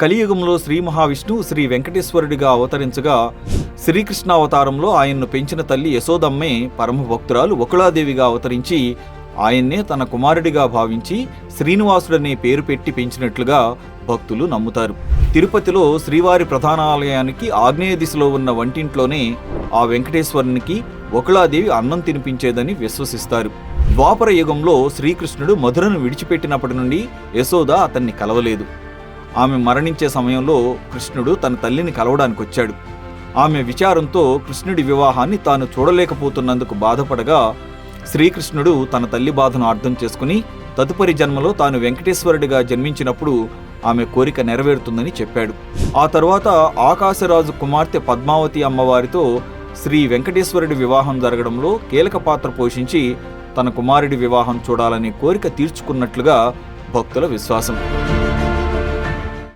కలియుగంలో శ్రీ మహావిష్ణువు శ్రీ వెంకటేశ్వరుడిగా అవతరించగా శ్రీకృష్ణ అవతారంలో ఆయన్ను పెంచిన తల్లి యశోదమ్మే పరమభక్తురాలు వకుళాదేవిగా అవతరించి ఆయన్నే తన కుమారుడిగా భావించి శ్రీనివాసుడనే పేరు పెట్టి పెంచినట్లుగా భక్తులు నమ్ముతారు. తిరుపతిలో శ్రీవారి ప్రధాన ఆలయానికి ఆగ్నేయ దిశలో ఉన్న వంటింట్లోనే ఆ వెంకటేశ్వరునికి వకుళాదేవి అన్నం తినిపించేదని విశ్వసిస్తారు. ద్వాపర యుగంలో శ్రీకృష్ణుడు మధురను విడిచిపెట్టినప్పటి నుండి యశోద అతన్ని కలవలేదు. ఆమె మరణించే సమయంలో కృష్ణుడు తన తల్లిని కలవడానికి వచ్చాడు. ఆమె విచారంతో కృష్ణుడి వివాహాన్ని తాను చూడలేకపోతున్నందుకు బాధపడగా శ్రీకృష్ణుడు తన తల్లి బాధను అర్థం చేసుకుని తదుపరి జన్మలో తాను వెంకటేశ్వరుడిగా జన్మించినప్పుడు ఆమె కోరిక నెరవేరుతుందని చెప్పాడు. ఆ తరువాత ఆకాశరాజు కుమార్తె పద్మావతి అమ్మవారితో శ్రీ వెంకటేశ్వరుడి వివాహం జరగడంలో కీలక పాత్ర పోషించి తన కుమారుడి వివాహం చూడాలనే కోరిక తీర్చుకున్నట్లుగా భక్తుల విశ్వాసం.